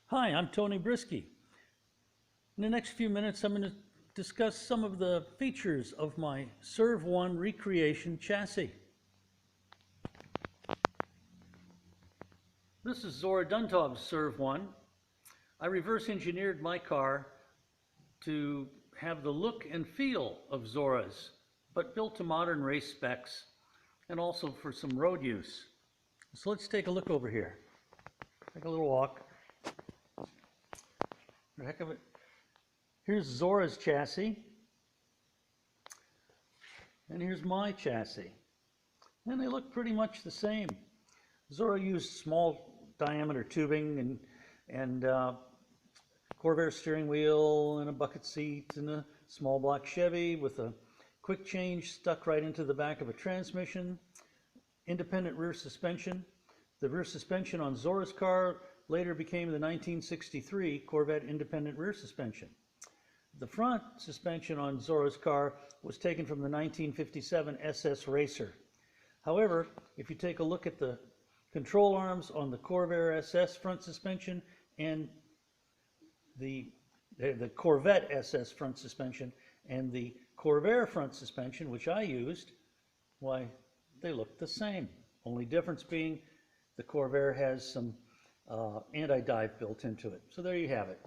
Hi, I'm Tony Briski. In the next few minutes, I'm going to discuss some of the features of my CERV-1 recreation chassis. This is Zora Duntov's CERV-1. I reverse engineered my car to have the look and feel of Zora's, but built to modern race specs and also for some road use. So let's take a look over here. Take a little walk. For the heck of it. Here's Zora's chassis, and here's my chassis, and they look pretty much the same. Zora used small diameter tubing and Corvair steering wheel and a bucket seat and a small block Chevy with a quick change stuck right into the back of a transmission, independent rear suspension. The rear suspension on Zora's car later became the 1963 Corvette independent rear suspension. The front suspension on Zora's car was taken from the 1957 SS Racer. However, if you take a look at the control arms on the Corvair SS front suspension and the Corvette SS front suspension and the Corvair front suspension, which I used, why, they look the same. Only difference being the Corvair has some anti-dive built into it. So there you have it.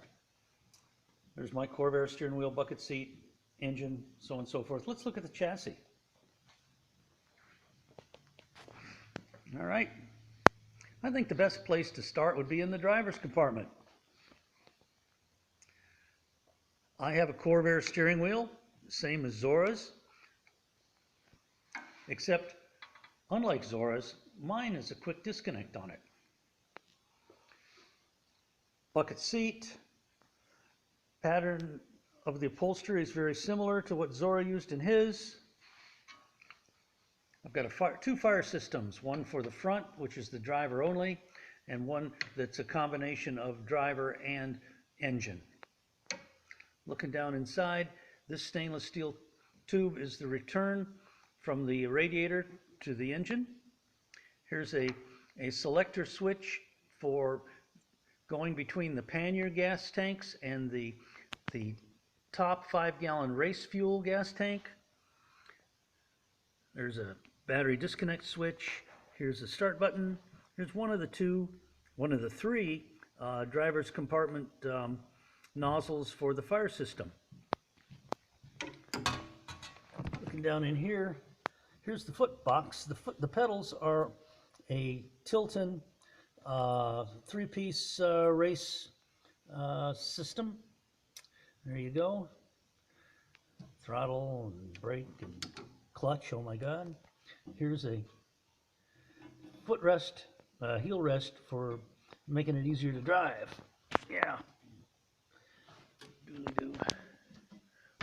There's my Corvair steering wheel, bucket seat, engine, so on and so forth. Let's look at the chassis. All right. I think the best place to start would be in the driver's compartment. I have a Corvair steering wheel, same as Zora's, except unlike Zora's, mine is a quick disconnect on it. Bucket seat. Pattern of the upholstery is very similar to what Zora used in his. I've got two fire systems, one for the front, which is the driver only, and one that's a combination of driver and engine. Looking down inside, this stainless steel tube is the return from the radiator to the engine. Here's a selector switch for going between the pannier gas tanks and the top 5-gallon race fuel gas tank. There's a battery disconnect switch. Here's a start button. Here's one of the three driver's compartment nozzles for the fire system. Looking down in here, here's the foot box. The pedals are a Tilton three-piece race system. There you go. Throttle and brake and clutch. Oh my God. Here's a footrest, heel rest for making it easier to drive. Yeah. Doodly-doo.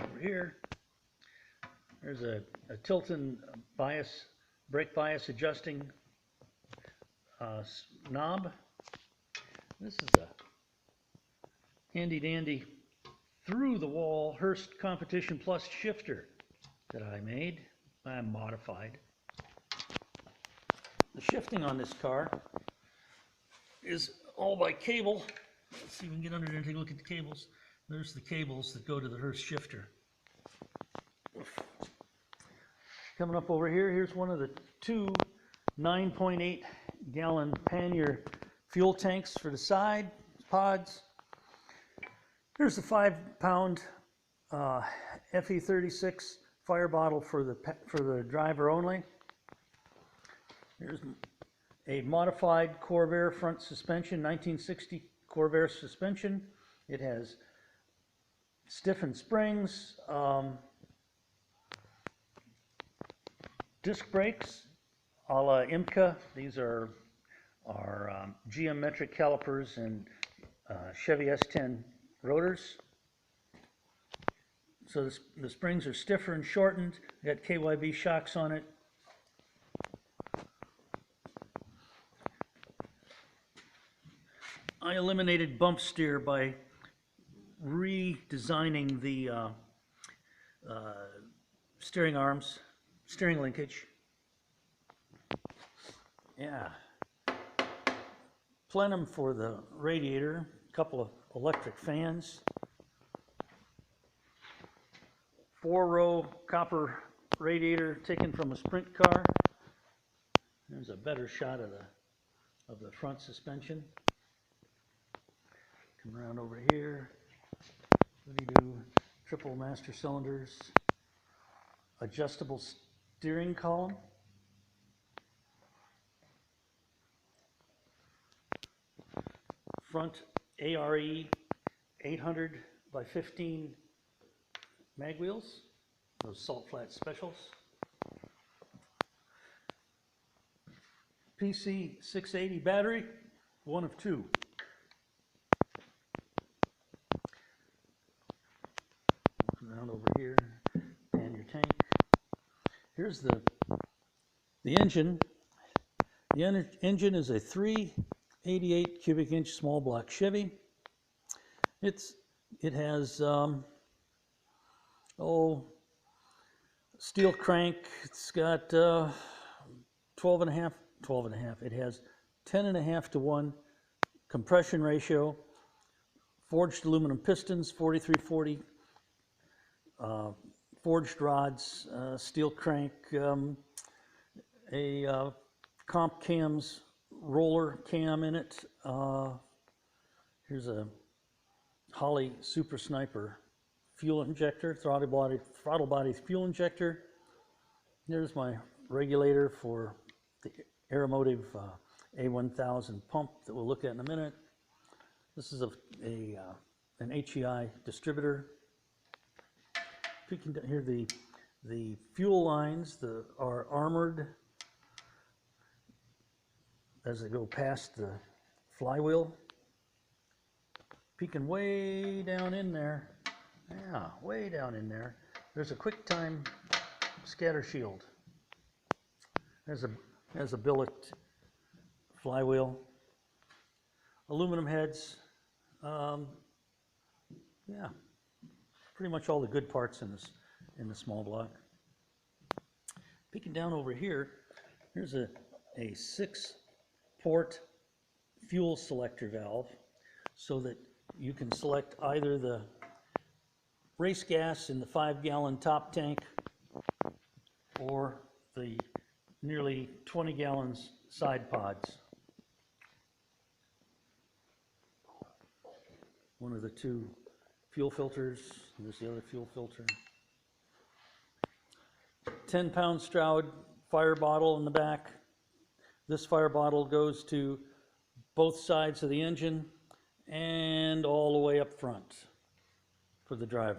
Over here, there's a Tilton brake bias adjusting knob. This is a handy dandy through the wall Hurst Competition Plus shifter that I modified. The shifting on this car is all by cable. Let's see if we can get under there and take a look at the cables. There's the cables that go to the Hurst shifter. Coming up over here, here's one of the two 9.8 gallon pannier fuel tanks for the side pods. Here's the 5-pound FE36 fire bottle for the driver only. Here's a modified Corvair front suspension, 1960 Corvair suspension. It has stiffened springs, disc brakes a la IMCA. These are geometric calipers and Chevy S10 rotors. So the springs are stiffer and shortened. Got KYB shocks on it. I eliminated bump steer by redesigning the steering arms, steering linkage. Yeah. Plenum for the radiator, couple of electric fans, 4-row copper radiator taken from a sprint car. There's a better shot of the front suspension. Come around over here. What do you do? Triple master cylinders, adjustable steering column. Front ARE 800 by 15 mag wheels, those salt flat specials. PC 680 battery, one of two. Around over here, and your tank. Here's the engine. The engine is a 388 cubic inch small block Chevy. It has steel crank. It's got 12 and a half. It has 10.5 to 1 compression ratio. Forged aluminum pistons, 4340. Forged rods, steel crank, a comp cams roller cam in it. Here's a Holley Super Sniper fuel injector, throttle body fuel injector. There's my regulator for the Aeromotive A1000 pump that we'll look at in a minute. This is an HEI distributor. You can hear the fuel lines are armored as they go past the flywheel. Peeking way down in there, yeah, way down in there, there's a QuickTime scatter shield. There's a billet flywheel, aluminum heads, yeah, pretty much all the good parts in the small block. Peeking down over here, here's a 6-port fuel selector valve, so that you can select either the race gas in the 5-gallon top tank or the nearly 20 gallons side pods. One of the two fuel filters. There's the other fuel filter. 10-pound Stroud fire bottle in the back. This fire bottle goes to both sides of the engine and all the way up front for the driver.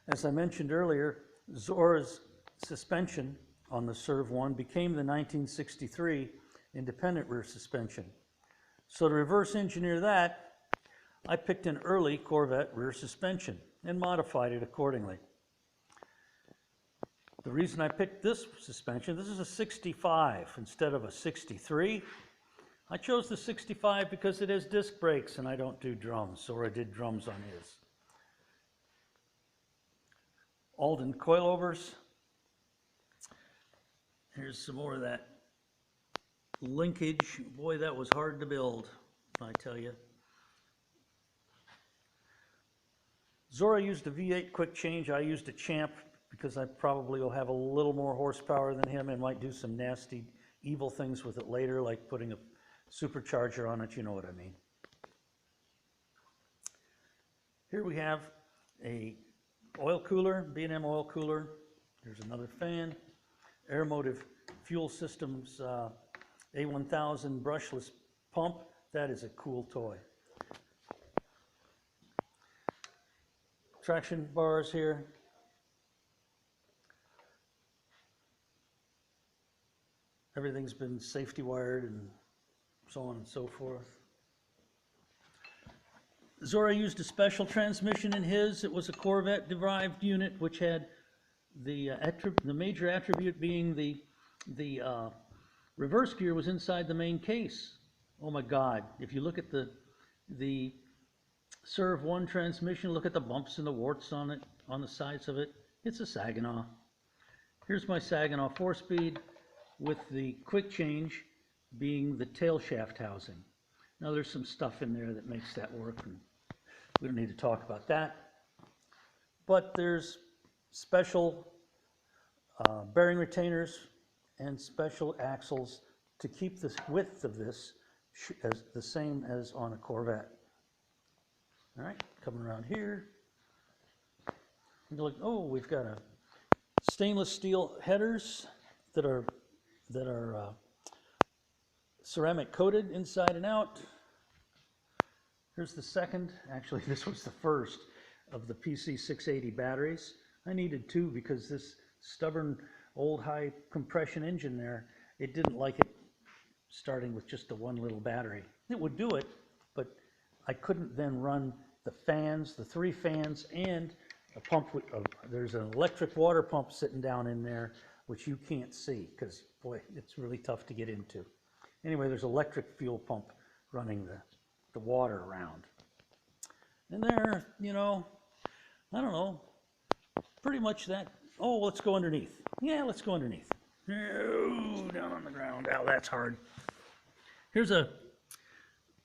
As I mentioned earlier, Zora's suspension on the CERV-1 became the 1963 independent rear suspension. So to reverse engineer that, I picked an early Corvette rear suspension and modified it accordingly. The reason I picked this suspension, this is a 65 instead of a 63. I chose the 65 because it has disc brakes and I don't do drums, so I did drums on his. Alden coilovers. Here's some more of that linkage. Boy, that was hard to build, I tell you. Zora used a V8 quick change. I used a Champ because I probably will have a little more horsepower than him and might do some nasty, evil things with it later, like putting a supercharger on it, you know what I mean. Here we have a oil cooler, B&M oil cooler. There's another fan. Aeromotive Fuel Systems A1000 brushless pump. That is a cool toy. Traction bars here. Everything's been safety wired and so on and so forth. Zora used a special transmission in his. It was a Corvette derived unit which had the major attribute being the reverse gear was inside the main case. Oh my God, if you look at the CERV-1 transmission, look at the bumps and the warts on it, on the sides of it. It's a Saginaw. Here's my Saginaw 4-speed with the quick change being the tail shaft housing. Now there's some stuff in there that makes that work, and we don't need to talk about that. But there's special bearing retainers and special axles to keep the width of this as the same as on a Corvette. All right, coming around here. Look, oh, we've got a stainless steel headers that are ceramic coated inside and out. Here's the second. Actually, this was the first of the PC 680 batteries. I needed two because this stubborn old high compression engine there, it didn't like it starting with just the one little battery. It would do it, but I couldn't then run the fans, the 3 fans, and a pump with, there's an electric water pump sitting down in there, which you can't see because, boy, it's really tough to get into. Anyway, there's electric fuel pump running the water around. And there, you know, I don't know, pretty much that. Oh, let's go underneath. Yeah, let's go underneath. Oh, down on the ground. Ow, that's hard. Here's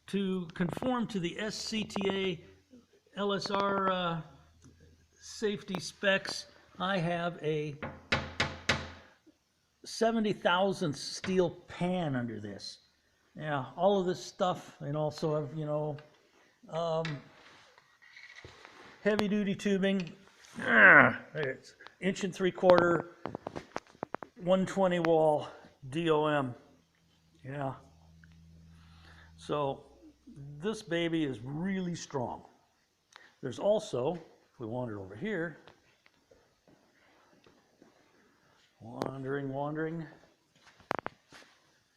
to conform to the SCTA LSR safety specs, I have a 70,000 steel pan under this. Yeah, all of this stuff, and also have, you know, heavy duty tubing. It's 1 3/4 120 wall DOM. Yeah. So this baby is really strong. There's also, if we wander over here, wandering,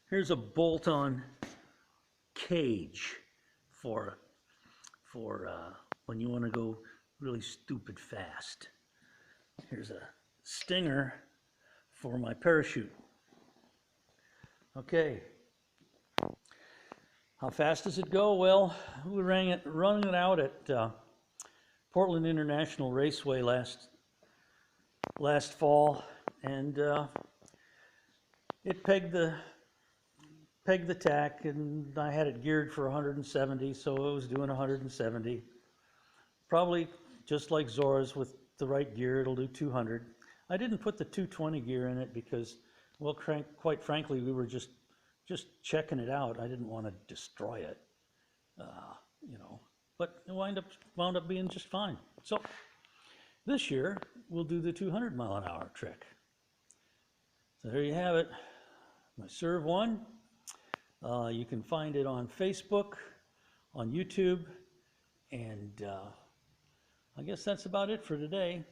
here's a bolt-on cage for when you want to go really stupid fast. Here's a stinger for my parachute. Okay. How fast does it go? Well, we running it out at Portland International Raceway last fall, and it pegged the tack, and I had it geared for 170, so it was doing 170. Probably just like Zora's, with the right gear, it'll do 200. I didn't put the 220 gear in it because, well, quite frankly, we were just checking it out. I didn't want to destroy it, you know. But it wound up being just fine. So this year we'll do the 200-mile-an-hour trick. So there you have it, my CERV-1. You can find it on Facebook, on YouTube, and I guess that's about it for today.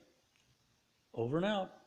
Over and out.